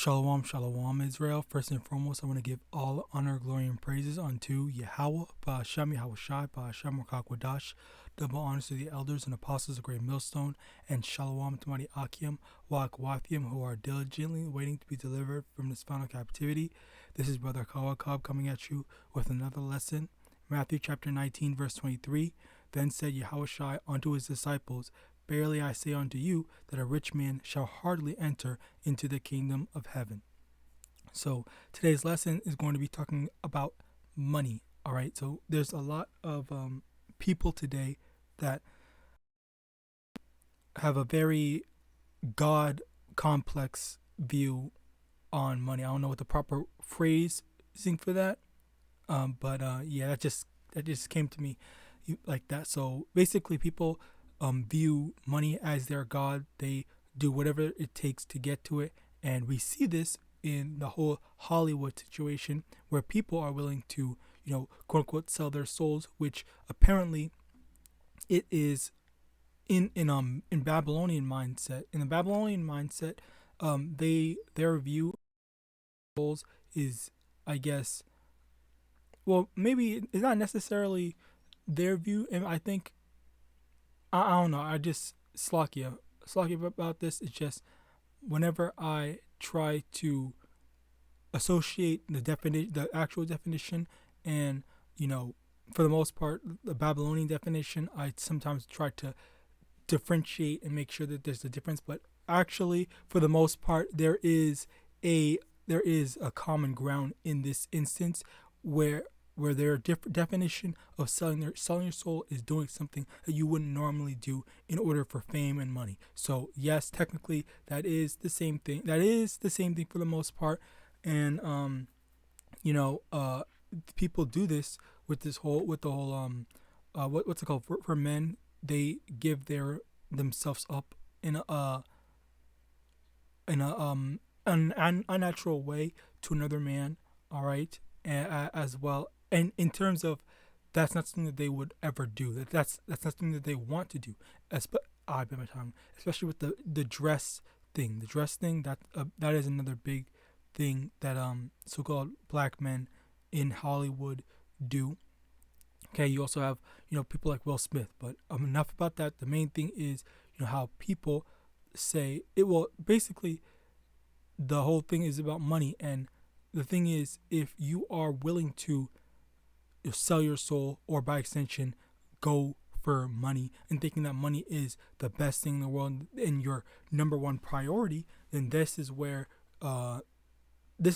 Shalom, shalom, Israel. First and foremost, I want to give all honor, glory, and praises unto YAHAWAH, YAHAWASHI, YAHAWAH. Double honors to the elders and apostles of Great Millstone, and shalom to mighty Akim, YAHAWAH, who are diligently waiting to be delivered from this final captivity. This is Brother Kawakab coming at you with another lesson. Matthew chapter 19, verse 23. Then said Yahawashi unto his disciples, Verily I say unto you, that a rich man shall hardly enter into the kingdom of heaven. So today's lesson is going to be talking about money. All right. So there's a lot of people today that have a very God complex view on money. I don't know what the proper phrasing for that. But yeah, that just came to me like that. So basically, people view money as their God. They do whatever it takes to get to it, and we see this in the whole Hollywood situation, where people are willing to, quote unquote, sell their souls, which apparently it is in Babylonian mindset. In the Babylonian mindset, their view of souls is, I guess, well, maybe it's not necessarily their view, and I think, I don't know, I just slakia about this. It's just whenever I try to associate the actual definition, and for the most part, the Babylonian definition, I sometimes try to differentiate and make sure that there's a difference. But actually, for the most part, there is a common ground in this instance, where their definition of selling your soul is doing something that you wouldn't normally do in order for fame and money. So yes, technically that is the same thing. That is the same thing for the most part. And people do this with the whole what's it called, for men. They give themselves up in an unnatural way to another man. All right, as well. And in terms of, that's not something that they would ever do. That's not something that they want to do. I bit my tongue. Especially with the dress thing. The dress thing, that is another big thing that so-called black men in Hollywood do. Okay, you also have people like Will Smith. But enough about that. The main thing is how people say it. Well, basically, the whole thing is about money. And the thing is, if you are willing to sell your soul, or by extension go for money, and thinking that money is the best thing in the world and your number one priority, then this is where there's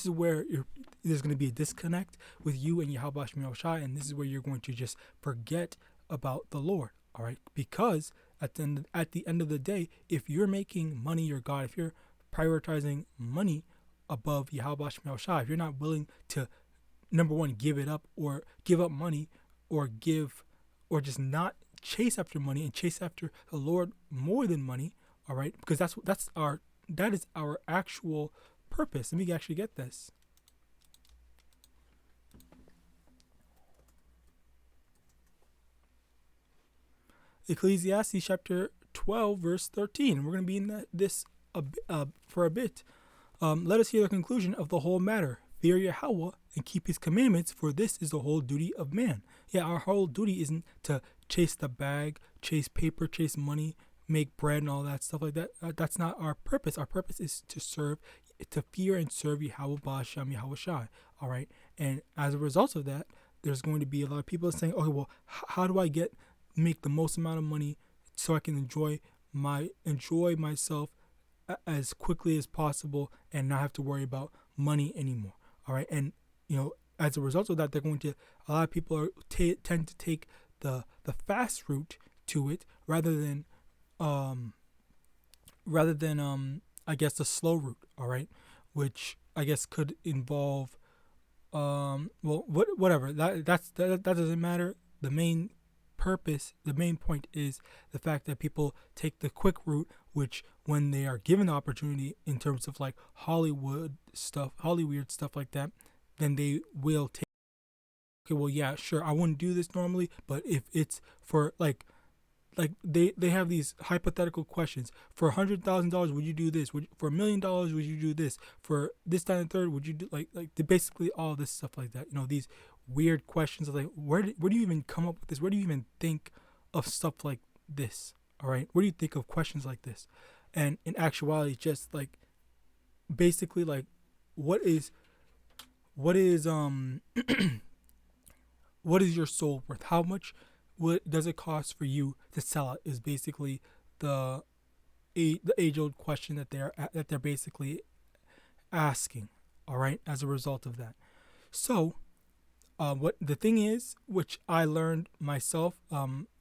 going to be a disconnect with you and YAHAWASHI, and this is where you're going to just forget about the Lord. All right, because at the end of the day, if you're making money your God, if you're prioritizing money above YAHAWASHI, if you're not willing to, number one, give it up, or give up money, or just not chase after money and chase after the Lord more than money. All right, because that is our actual purpose. Let me actually get this. Ecclesiastes chapter 12, verse 13. We're going to be in this for a bit. Let us hear the conclusion of the whole matter. Fear Yahweh and keep his commandments, for this is the whole duty of man. Yeah, our whole duty isn't to chase the bag, chase paper, chase money, make bread and all that stuff like that. That's not our purpose. Our purpose is to fear and serve Yahweh Ba'ashem Yahawashi. All right. And as a result of that, there's going to be a lot of people saying, okay, well, how do I make the most amount of money so I can enjoy myself as quickly as possible and not have to worry about money anymore. All right. And, as a result of that, a lot of people tend to take the fast route to it rather than I guess the slow route. All right. Which I guess could involve, whatever. That doesn't matter. The main point is the fact that people take the quick route, which when they are given the opportunity in terms of like Hollywood stuff like that, then they will take, okay, well, yeah, sure, I wouldn't do this normally, but if it's for like like they have these hypothetical questions. For $100,000, would you do this? For $1,000,000, would you do this? For this, that, and third, would you do basically all this stuff like that? These weird questions of like, where do you even come up with this? Where do you even think of stuff like this? All right, where do you think of questions like this? And in actuality, just like basically like what is what is your soul worth? How much does it cost for you to sell it? Is basically the age old question that they're basically asking. All right, as a result of that. So, what the thing is, which I learned myself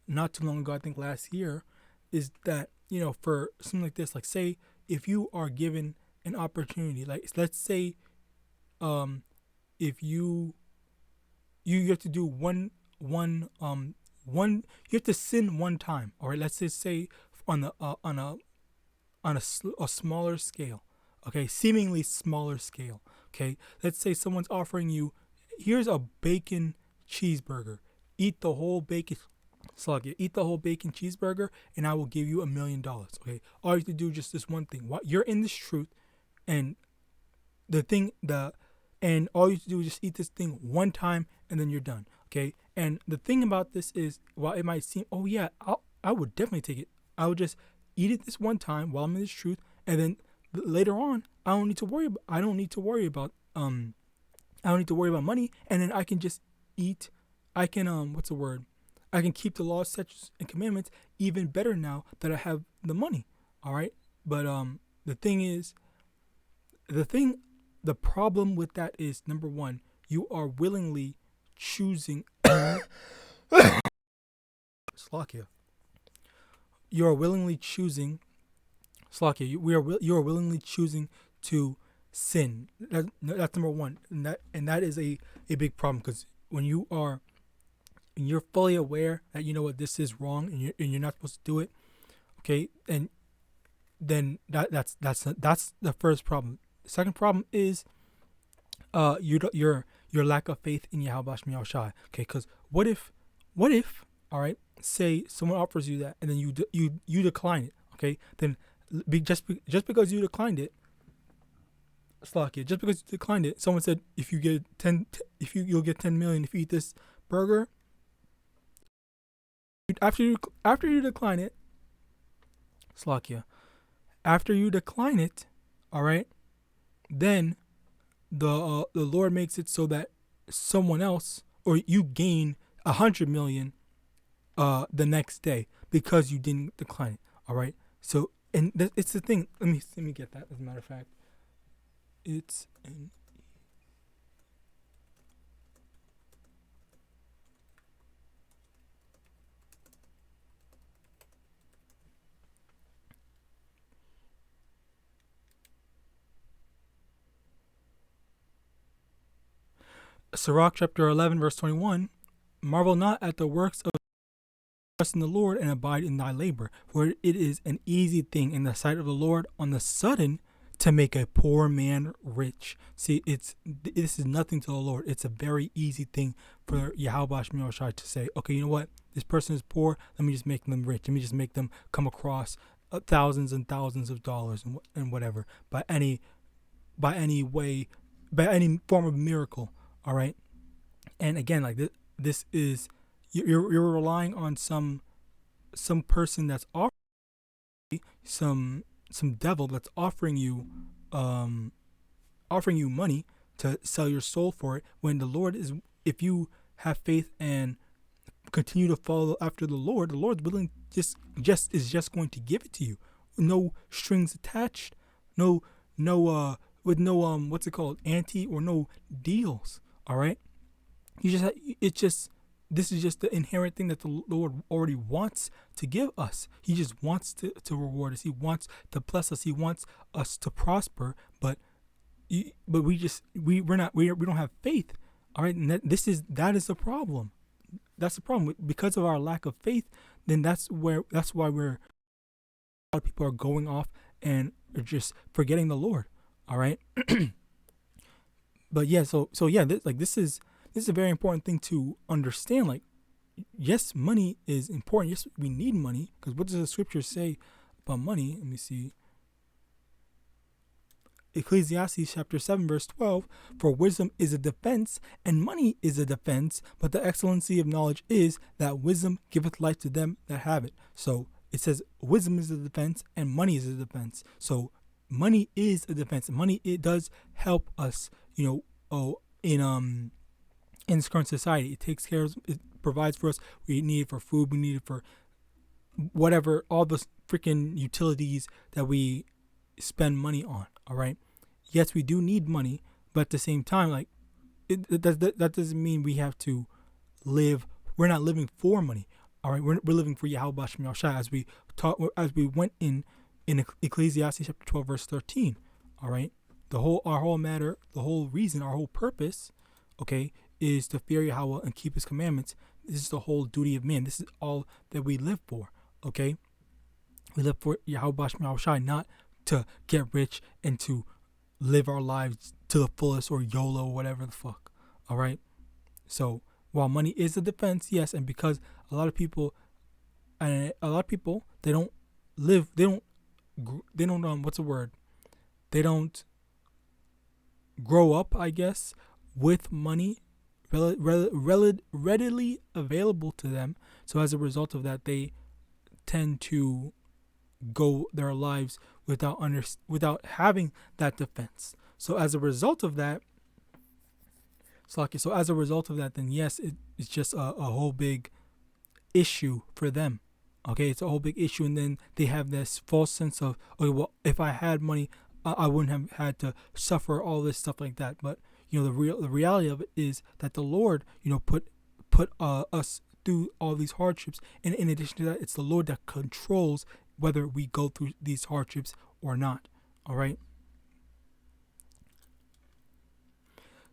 not too long ago, I think last year, is that for something like this, like say if you are given an opportunity, like let's say if you have to do one you have to sin one time. All right, let's just say on a smaller scale, okay, seemingly smaller scale. Okay, let's say someone's offering you, here's a bacon cheeseburger, eat the whole bacon cheeseburger, and I will give you $1 million. Okay, all you have to do is just this one thing. You're in this truth, and and all you have to do is just eat this thing one time, and then you're done. Okay, and the thing about this is, while it might seem, oh yeah, I would definitely take it. I would just eat it this one time while I'm in this truth, and then later on, I don't need to worry about money, and then I can just eat. I can I can keep the laws, statutes, and commandments even better now that I have the money. All right, but the problem with that is, number one, you are willingly choosing. Slovakia. You are willingly choosing. Slovakia. You are willingly choosing to sin. That's number one, and that is a big problem, because when you're fully aware that this is wrong, and you're not supposed to do it, okay, and then that's the first problem. The second problem is your lack of faith in YAHAWASHI. Okay, because what if all right, say someone offers you that, and then you decline it. Okay, then just because you declined it, Slovakia, just because you declined it, someone said you'll get 10 million if you eat this burger. After you decline it, Slovakia, after you decline it, all right, then the Lord makes it so that someone else, or you gain 100 million the next day because you didn't decline it. All right, so it's the thing. Let me get that. As a matter of fact, it's an Sirach chapter 11 verse 21. Marvel not at the works of trust in the Lord, and abide in thy labor, for it is an easy thing in the sight of the Lord on the sudden to make a poor man rich. See, this is nothing to the Lord. It's a very easy thing for YAHAWASHI to say, okay, you know what? This person is poor. Let me just make them rich. Let me just make them come across thousands and thousands of dollars and whatever, by any way, by any form of miracle. All right. And again, like this is, you're relying on some person that's offering some devil that's offering you money to sell your soul for it, when the Lord is, if you have faith and continue to follow after the Lord's willing, is just going to give it to you, no strings attached, with no what's it called, ante, or no deals. All right, this is just the inherent thing that the Lord already wants to give us. He just wants to reward us. He wants to bless us. He wants us to prosper. But we don't have faith. All right, and that is the problem. That's the problem. Because of our lack of faith, then that's why a lot of people are going off and are just forgetting the Lord. All right. But yeah, so yeah, this is a very important thing to understand. Like, yes, money is important. Yes, we need money, because what does the scripture say about money? Let me see. Ecclesiastes chapter 7 verse 12, for wisdom is a defense, and money is a defense, but the excellency of knowledge is that wisdom giveth life to them that have it. So it says wisdom is a defense and money is a defense. So money is a defense. Money, it does help us, in this current society. It takes care of, it provides for us. We need it for food, we need it for whatever, all the freaking utilities that we spend money on. All right. Yes, we do need money, but at the same time, like that doesn't mean we have to live. We're not living for money. All right. We're living for YAHAWASHI, as we went in Ecclesiastes chapter 12 verse 13. All right. Our whole matter, the whole reason, our whole purpose, okay, is to fear Yahweh and keep His commandments. This is the whole duty of man. This is all that we live for. Okay. We live for YAHAWASHI, not to get rich and to live our lives to the fullest, or YOLO, or whatever the fuck. All right. So while money is a defense, yes, and because a lot of people, they don't grow up, I guess, with money readily available to them. So as a result of that, they tend to go their lives without having that defense. So as a result of that, then yes, it's just a whole big issue for them. Okay, it's a whole big issue, and then they have this false sense of, okay, well, if I had money, I wouldn't have had to suffer all this stuff like that. But the reality of it is that the Lord, put us through all these hardships, and in addition to that, it's the Lord that controls whether we go through these hardships or not. All right.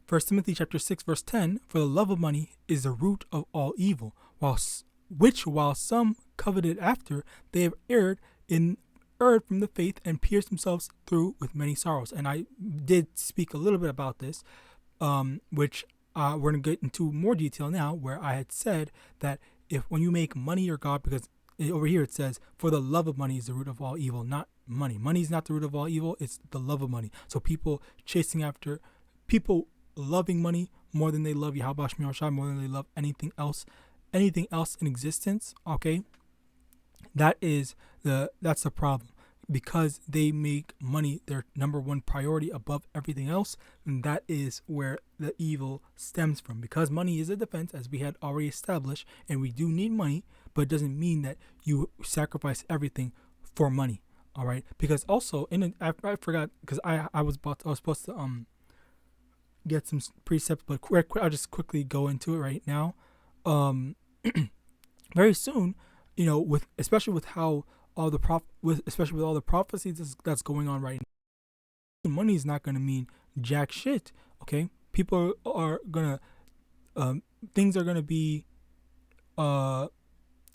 1 Timothy chapter 6 verse 10, for the love of money is the root of all evil, while some coveted after, they have erred from the faith and pierced themselves through with many sorrows. And I did speak a little bit about this, which we're going to get into more detail now, where I had said that when you make money your God, because over here it says, for the love of money is the root of all evil, not money. Money is not the root of all evil, it's the love of money. So people loving money more than they love YAHAWASHI, more than they love anything else in existence, okay? That's the problem. Because they make money their number one priority above everything else, and that is where the evil stems from. Because money is a defense, as we had already established, and we do need money, but it doesn't mean that you sacrifice everything for money. All right. Because also I forgot, because I was supposed to get some precepts, but I'll just quickly go into it right now. Very soon, especially with all the prophecies that's going on right now, money is not going to mean jack shit. Okay, people are gonna things are gonna be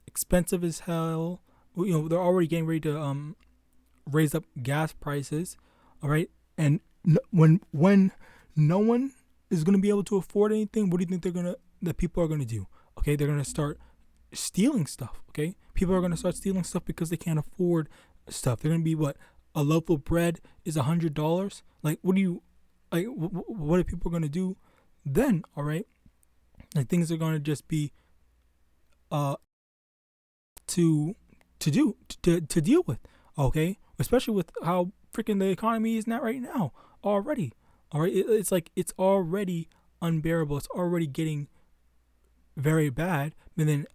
expensive as hell. They're already getting ready to raise up gas prices. All right, and when no one is gonna be able to afford anything, what do you think that people are gonna do? Okay, they're gonna start stealing stuff. Okay, people are going to start stealing stuff because they can't afford stuff. They're going to be, what, a loaf of bread is $100. Like, what are people going to do then? All right, like, things are going to just be to deal with. Okay, especially with how freaking the economy is not right now already. All right, it's like it's already unbearable. It's already getting very bad. And then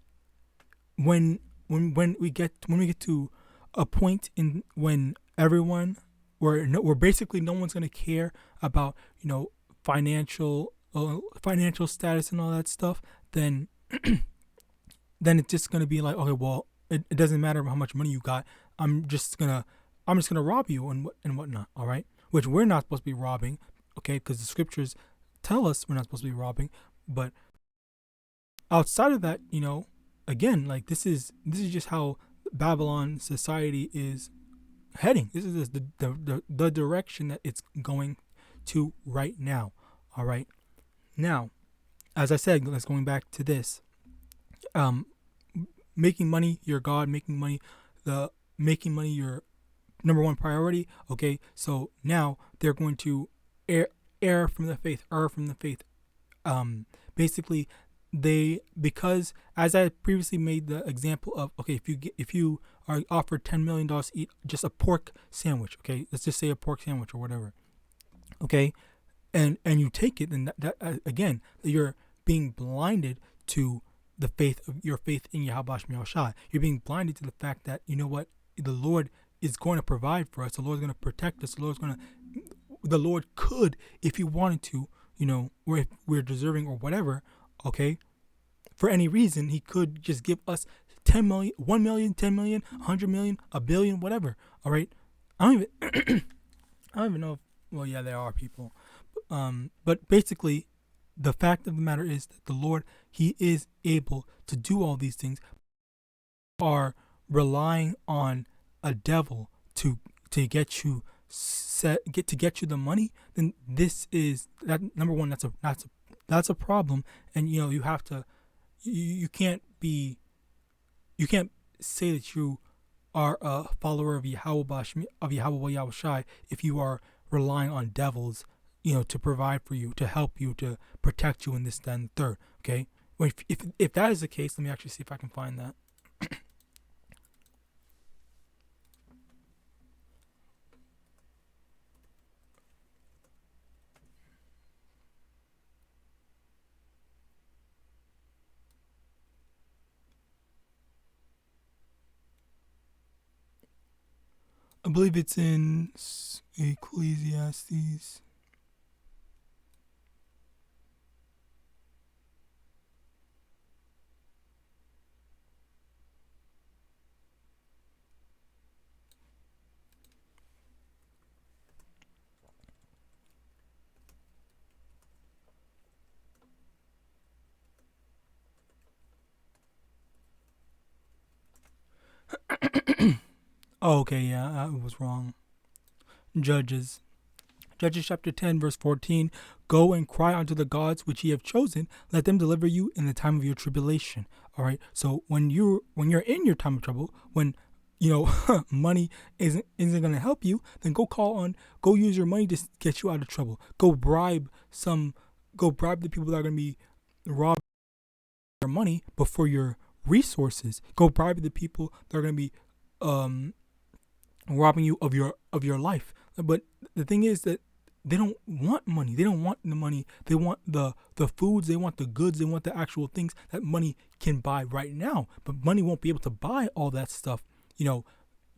when we get to a point in when everyone, where basically no one's gonna care about financial status and all that stuff, then it's just gonna be like, okay, well, it doesn't matter how much money you got. I'm just gonna rob you and whatnot. All right, which we're not supposed to be robbing, okay, because the scriptures tell us we're not supposed to be robbing. But outside of that, again, like, this is just how Babylon society is heading. This is the direction that it's going to right now. All right. Now, as I said, let's going back to this. um making money your God, making money your number one priority. Okay, so now they're going to err from the faith. Basically, because as I previously made the example of, okay, if you are offered $10 million to eat just a pork sandwich, okay, let's just say a pork sandwich or whatever, okay, and you take it, then that again, you're being blinded to the faith of your faith in YAHAWASHI. You're being blinded to the fact that, you know what, the Lord is going to provide for us. The Lord's going to protect us. The Lord could, if He wanted to, or if we're deserving or whatever, okay, for any reason, He could just give us 10 million, 1 million, 10 million, 100 million, a billion, whatever. All right, I don't even know. Well, yeah, there are people, but basically, the fact of the matter is that the Lord, He is able to do all these things. Are relying on a devil to get you get you the money, then this is that number one. That's a problem, and you have to. You can't say that you are a follower of YAHAWAH if you are relying on devils, to provide for you, to help you, to protect you in this, that, and the third. Okay, well, if that is the case, let me actually see if I can find that. I believe it's in Ecclesiastes. Oh, okay, yeah, I was wrong. Judges chapter 10, verse 14. Go and cry unto the gods which ye have chosen. Let them deliver you in the time of your tribulation. All right. So when you're in your time of trouble, when money isn't going to help you, then go use your money to get you out of trouble. Go bribe the people that are going to be robbing your money, but for your resources. Go bribe the people that are going to be robbing you of your life. But the thing is that they don't want money. They don't want the money. They want the foods. They want the goods. They want the actual things that money can buy right now. But money won't be able to buy all that stuff,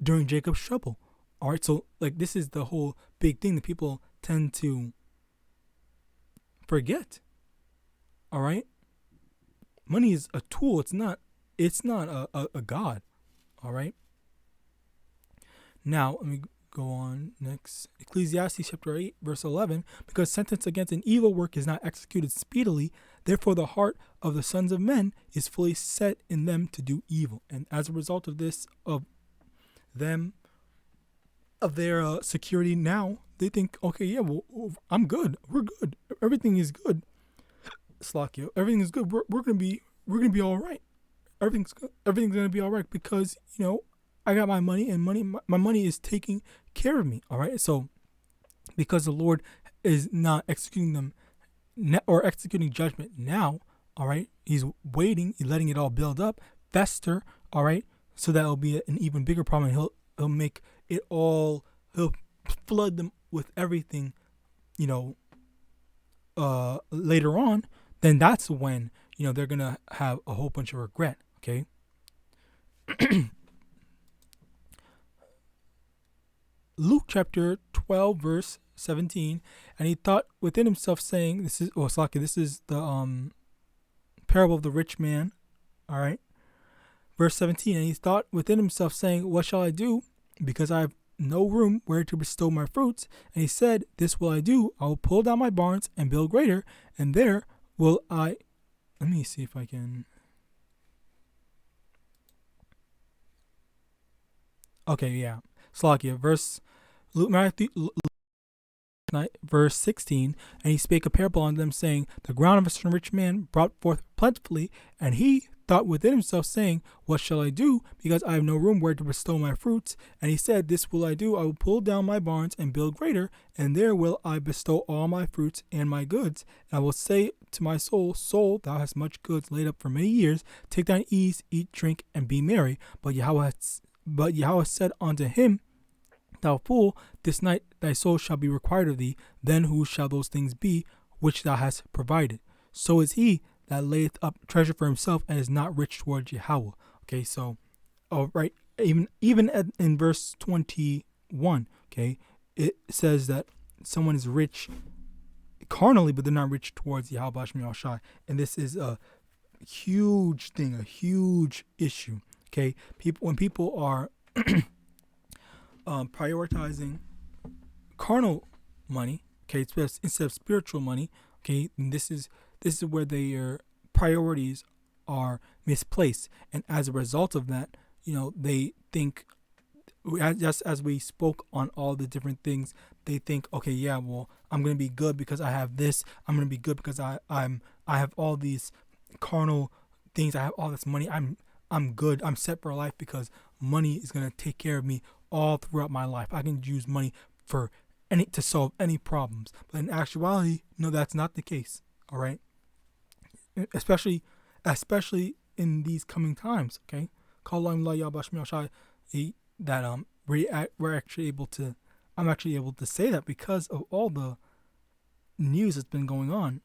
during Jacob's trouble. All right. So this is the whole big thing that people tend to forget. All right. Money is a tool. It's not a God. All right. Now, let me go on next. Ecclesiastes chapter 8, verse 11. Because sentence against an evil work is not executed speedily, therefore the heart of the sons of men is fully set in them to do evil. And as a result of this, of their security now, they think, okay, yeah, well, I'm good. We're good. Everything is good. Slakio. Everything is good. We're gonna be all right. Everything's gonna be all right because I got my money, and my money is taking care of me. All right. So because the Lord is not executing them or executing judgment now, all right, He's waiting, He's letting it all build up, fester, all right, so that it'll be an even bigger problem. And he'll make it all. He'll flood them with everything, later on. Then that's when they're gonna have a whole bunch of regret. Okay. Luke chapter 12, verse 17, and he thought within himself, saying, this is the parable of the rich man. All right. Verse 17, and he thought within himself, saying, what shall I do? Because I have no room where to bestow my fruits. And he said, this will I do. I will pull down my barns and build greater, and there will I. Let me see if I can. Okay, yeah. Slakia, verse 16, and he spake a parable unto them, saying, the ground of a certain rich man brought forth plentifully, and he thought within himself, saying, what shall I do? Because I have no room where to bestow my fruits. And he said, this will I do. I will pull down my barns and build greater, and there will I bestow all my fruits and my goods. And I will say to my soul, soul, thou hast much goods laid up for many years. Take thine ease, eat, drink, and be merry. But Yahweh said unto him, thou fool, this night thy soul shall be required of thee. Then whose shall those things be which thou hast provided? So is he that layeth up treasure for himself and is not rich towards Yahweh. Okay, so, right, even in verse 21, okay, it says that someone is rich carnally, but they're not rich towards YAHAWASHI. And this is a huge thing, a huge issue. Okay, when people are prioritizing carnal money, okay, instead of spiritual money, okay, and this is where their priorities are misplaced, and as a result of that, they think, just as we spoke on all the different things, they think, okay, yeah, well, I'm gonna be good because I have this. I'm gonna be good because I have all these carnal things. I have all this money. I'm good. I'm set for life because money is gonna take care of me all throughout my life. I can use money to solve any problems. But in actuality, no, that's not the case. All right, especially in these coming times. Okay, that we're actually able to. I'm actually able to say that because of all the news that's been going on,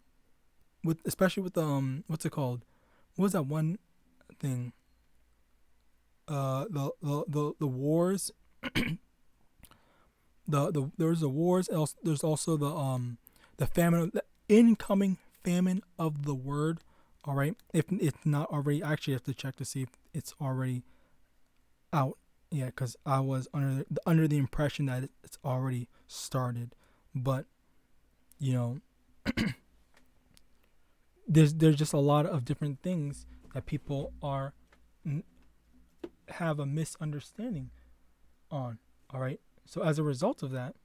especially with what's it called? What was that one thing? The wars. There's the wars. There's also the famine, the incoming famine of the word. All right, if it's not already, I actually have to check to see if it's already out. Yeah, because I was under the impression that it's already started, but there's just a lot of different things that people have a misunderstanding on. All right, so as a result of that,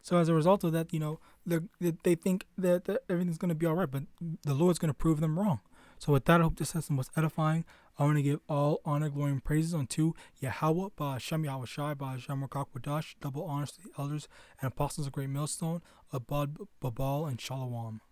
they think that everything's going to be all right, but the Lord's going to prove them wrong. So with that, I hope this lesson was edifying. I want to give all honor, glory, and praises unto Yahawah, Ba'Hashem, Yahawashi, Ba'Hashem, Rakakwadah, double honors to the elders and apostles of Great Millstone, Abad, Babal, and Shalom.